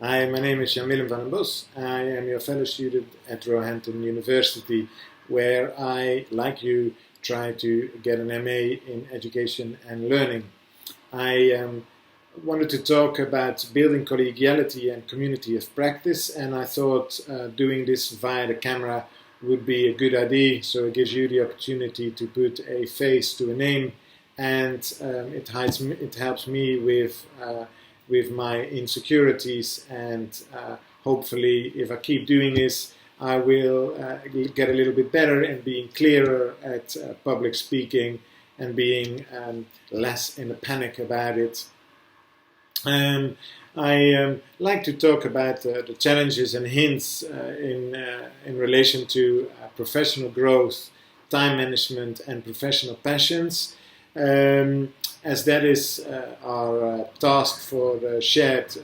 Hi, my name is Jan-Willem van den Bos. I am your fellow student at Roehampton University, where I, like you, try to get an MA in Education and Learning. I wanted to talk about building collegiality and community of practice, and I thought doing this via the camera would be a good idea, so it gives you the opportunity to put a face to a name, and it helps me with my insecurities, and hopefully if I keep doing this I will get a little bit better and being clearer at public speaking and being less in a panic about it. I like to talk about the challenges and hints in relation to professional growth, time management and professional passions. As that is our task for the shared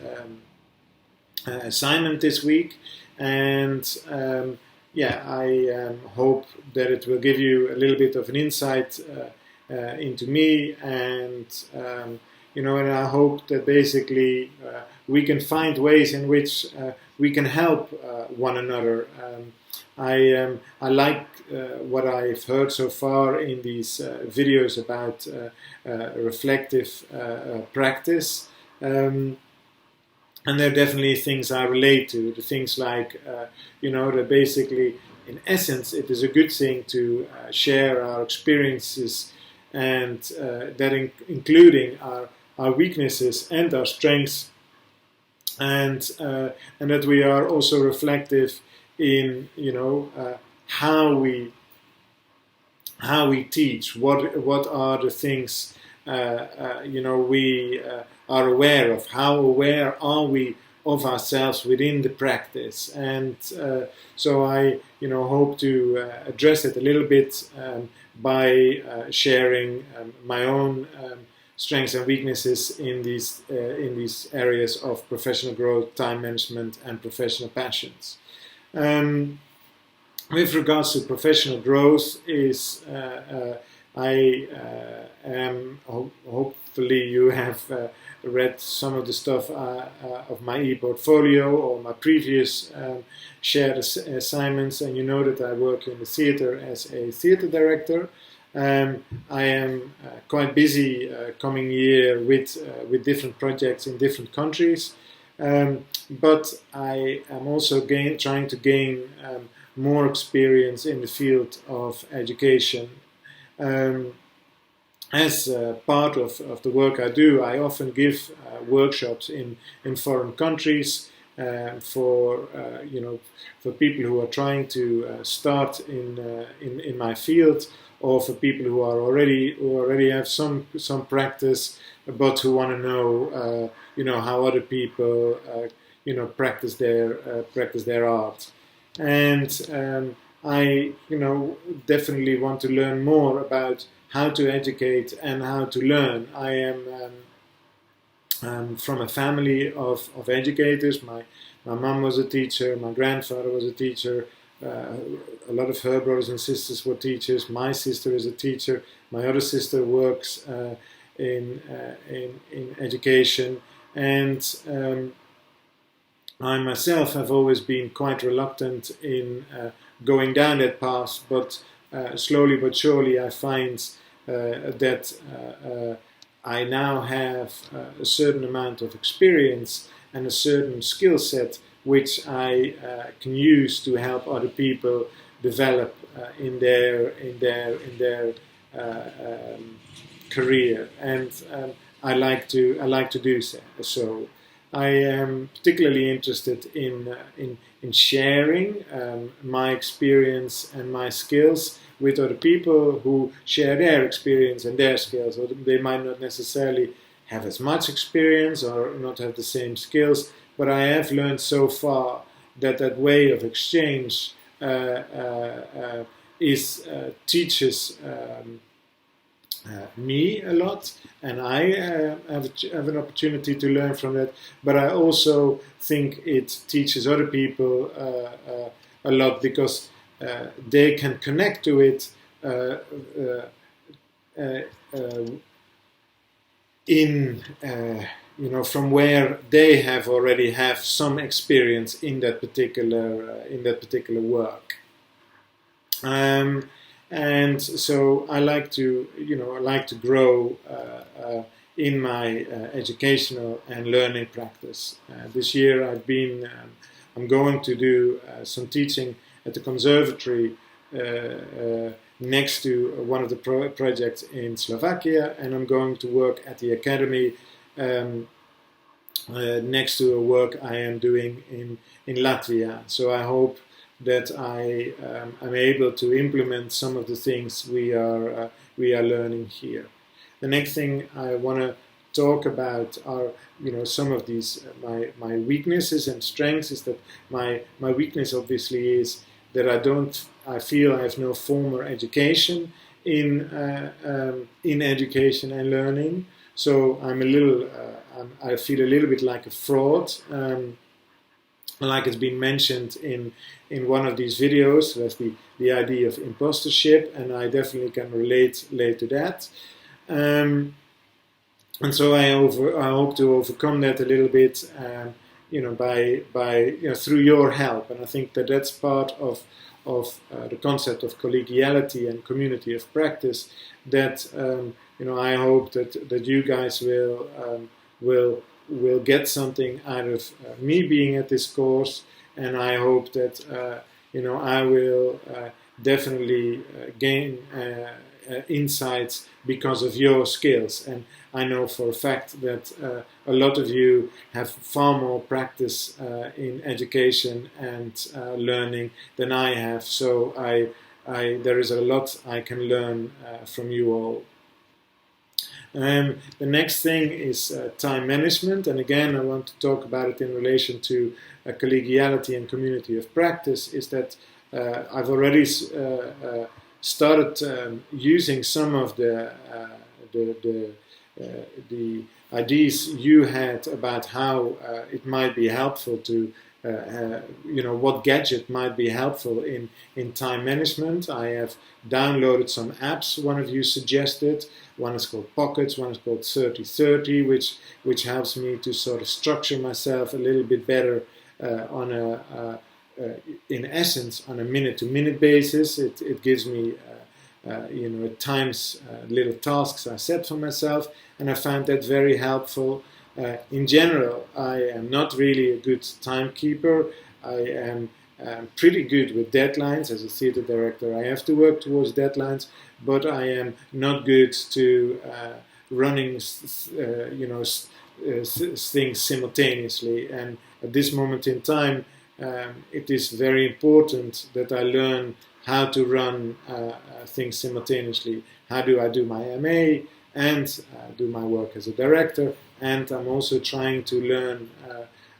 assignment this week, and I hope that it will give you a little bit of an insight into me, and and I hope that basically we can find ways in which we can help one another. I like what I've heard so far in these videos about reflective practice, and there are definitely things I relate to. The things like, that basically, in essence, it is a good thing to share our experiences, and that including our weaknesses and our strengths, and that we are also reflective in how we teach. What are the things we are aware of? How aware are we of ourselves within the practice? And so I hope to address it a little bit by sharing my own strengths and weaknesses in these areas of professional growth, time management, and professional passions. With regards to professional growth, I am hopefully you have read some of the stuff of my e-portfolio or my previous shared assignments, and you know that I work in the theater as a theater director. I am quite busy coming year with different projects in different countries, but I am also trying to gain more experience in the field of education. As part of the work I do, I often give workshops in foreign countries for people who are trying to start in my field, or for people who already have some practice, but who want to know how other people practice their art. And I definitely want to learn more about how to educate and how to learn. I am from a family of educators. My mom was a teacher, my grandfather was a teacher, a lot of her brothers and sisters were teachers. My sister is a teacher. My other sister works in education, and I myself have always been quite reluctant in going down that path, but slowly but surely I find that I now have a certain amount of experience and a certain skill set which I can use to help other people develop in their career, and I like to do so. I am particularly interested in sharing my experience and my skills with other people who share their experience and their skills. Or they might not necessarily have as much experience or not have the same skills, but I have learned so far that way of exchange teaches me a lot, and I have an opportunity to learn from that. But I also think it teaches other people a lot, because they can connect to it in from where they already have some experience in that particular work. And so I like to grow in my educational and learning practice. This year I'm going to do some teaching at the conservatory next to one of the projects in Slovakia, and I'm going to work at the academy next to a work I am doing in Latvia. So I hope that I am able to implement some of the things we are learning here. The next thing I want to talk about are some of these my weaknesses and strengths. Is that my weakness obviously is that I feel I have no formal education in education and learning. So I feel a little bit like a fraud. Like it's been mentioned in one of these videos, that's the idea of impostership, and I definitely can relate to that. And so I hope to overcome that a little bit, by through your help. And I think that that's part of the concept of collegiality and community of practice. That I hope that you guys will get something out of me being at this course, and I hope that I will definitely gain insights because of your skills. And I know for a fact that a lot of you have far more practice in education and learning than I have. So there is a lot I can learn from you all. The next thing is time management, and again I want to talk about it in relation to collegiality and community of practice. Is that I've already started using some of the ideas you had about how it might be helpful to what gadget might be helpful in time management. I have downloaded some apps one of you suggested. One is called Pockets, one is called 3030, which helps me to sort of structure myself a little bit better in essence on a minute-to-minute basis. It gives me at times little tasks I set for myself, and I found that very helpful. In general, I am not really a good timekeeper. I am pretty good with deadlines. As a theatre director, I have to work towards deadlines, but I am not good to running things simultaneously. And at this moment in time, it is very important that I learn how to run things simultaneously. How do I do my MA and do my work as a director? And I'm also trying to learn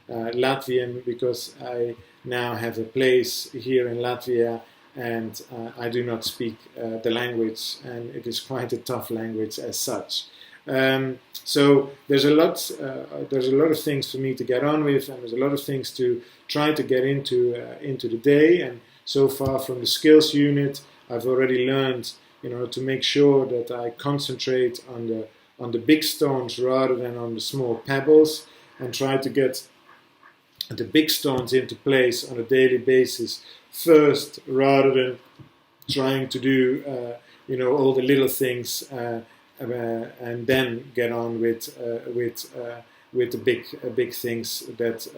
Latvian, because I now have a place here in Latvia, and I do not speak the language, and it is quite a tough language as such. So there's a lot of things for me to get on with, and there's a lot of things to try to get into the day. And so far from the skills unit, I've already learned, to make sure that I concentrate on the big stones rather than on the small pebbles, and try to get the big stones into place on a daily basis first, rather than trying to do all the little things and then get on with the big things that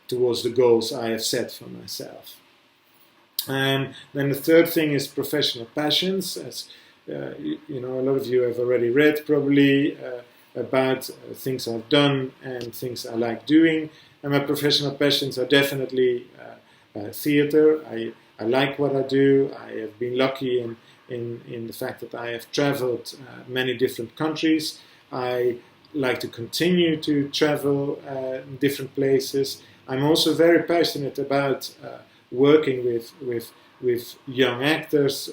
towards the goals I have set for myself. And then the third thing is professional passions. As a lot of you have already read probably about things I've done and things I like doing. And my professional passions are definitely theatre. I like what I do. I have been lucky in the fact that I have traveled many different countries. I like to continue to travel in different places. I'm also very passionate about working with young actors,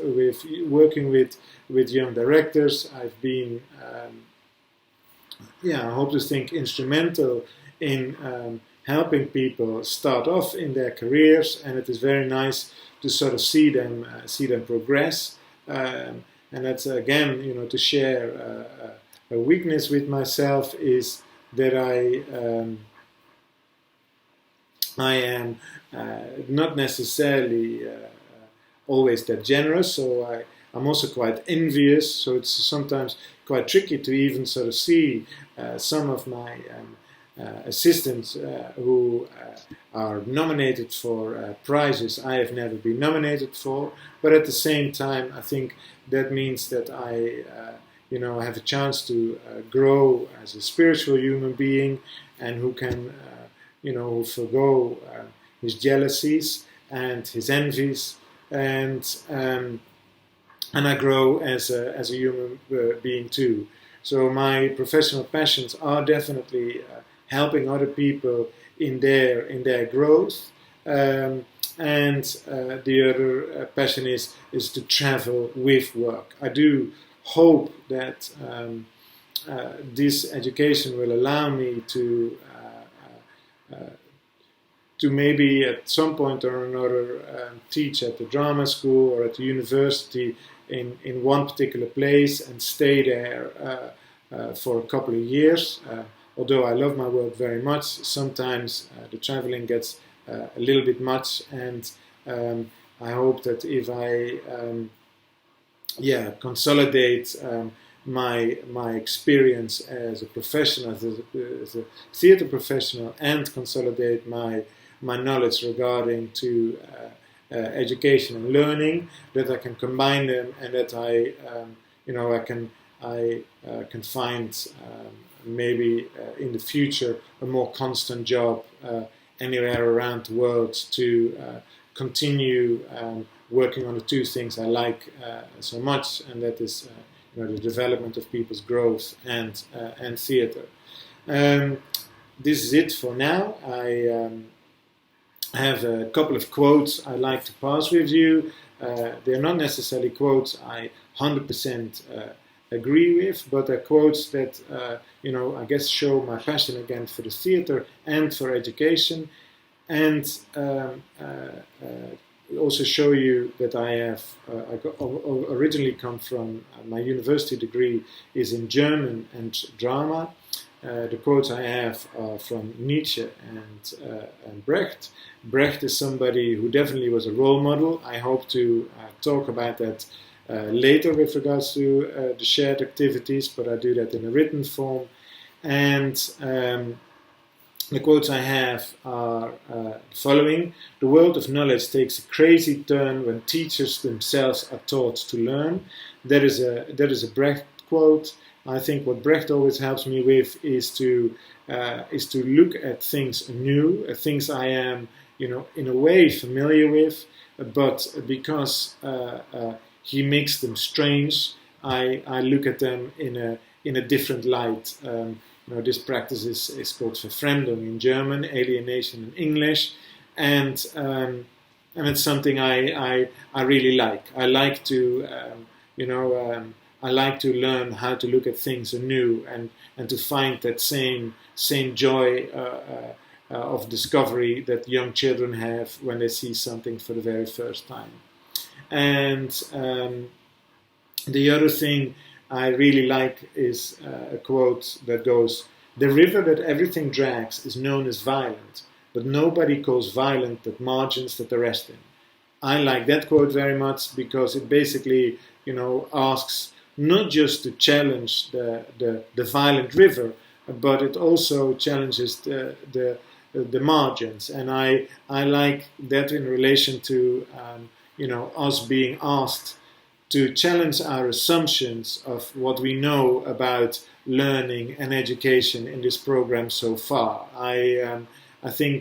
working with young directors. I've been, I hope to think, instrumental in helping people start off in their careers, and it is very nice to sort of see them progress. And that's again, to share weakness with myself is that I am not necessarily always that generous, so I'm also quite envious, so it's sometimes quite tricky to even sort of see some of my assistants who are nominated for prizes I have never been nominated for, but at the same time I think that means that I have a chance to grow as a spiritual human being, and who can who forgo his jealousies and his envies, and I grow as a human being too. So my professional passions are definitely helping other people in their growth, and the other passion is to travel with work. I do hope that this education will allow me to maybe at some point or another teach at the drama school or at the university in one particular place and stay there for a couple of years. Although I love my work very much, sometimes the traveling gets a little bit much, and I hope that if I consolidate my experience as a professional, as a theatre professional, and consolidate my knowledge regarding to education and learning, that I can combine them, and that I can find maybe in the future a more constant job anywhere around the world to continue working on the two things I like so much, and that is the development of people's growth and theatre. This is it for now. I have a couple of quotes I'd like to pass with you. They're not necessarily quotes I 100% agree with, but they're quotes that I guess show my passion again for the theatre and for education, and also show you that I originally come from my university degree is in German and drama. The quotes I have are from Nietzsche and Brecht. Brecht is somebody who definitely was a role model. I hope to talk about that later with regards to the shared activities, but I do that in a written form. And the quotes I have are the following: "The world of knowledge takes a crazy turn when teachers themselves are taught to learn." That is a Brecht quote. I think what Brecht always helps me with is to look at things anew, things I am, in a way familiar with, but because he makes them strange, I look at them in a different light. This practice is called Verfremdung in German, alienation in English, and it's something I really like. I like to I like to learn how to look at things anew and to find that same joy of discovery that young children have when they see something for the very first time. And the other thing I really like is a quote that goes: "The river that everything drags is known as violent, but nobody calls violent the margins that the rest in." I like that quote very much because it basically, asks not just to challenge the violent river, but it also challenges the margins. And I like that in relation to us being asked to challenge our assumptions of what we know about learning and education in this program so far. I think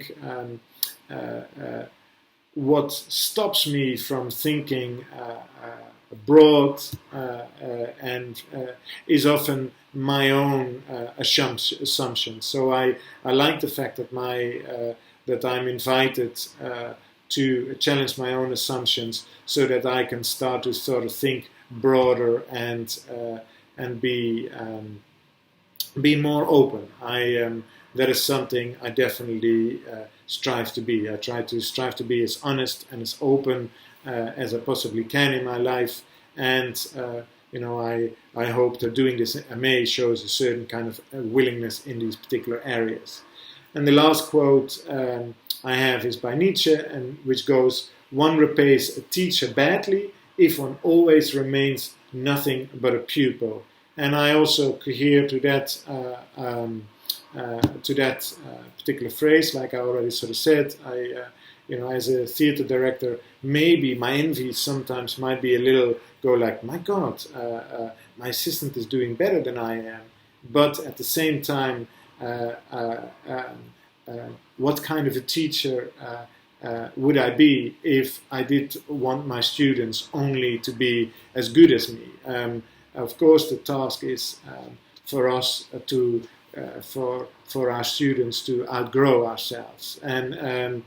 what stops me from thinking broad and is often my own assumptions. So I like the fact that that I'm invited to challenge my own assumptions, so that I can start to sort of think broader and be more open. That is something I definitely strive to be. I strive to be as honest and as open as I possibly can in my life, and I hope that doing this MA shows a certain kind of willingness in these particular areas. And the last quote I have is by Nietzsche, and which goes, "One repays a teacher badly if one always remains nothing but a pupil." And I also adhere to that particular phrase, like I already sort of said. As a theater director, maybe my envy sometimes might be a little go like, my God, my assistant is doing better than I am. But at the same time, what kind of a teacher would I be if I did want my students only to be as good as me? Of course, the task is for us for our students to outgrow ourselves, and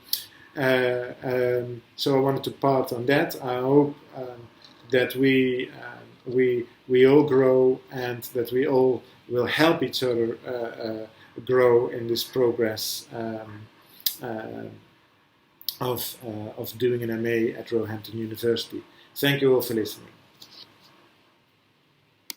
so I wanted to part on that. I hope that we all grow, and that we all will help each other grow in this progress of doing an MA at Roehampton University. Thank you all for listening.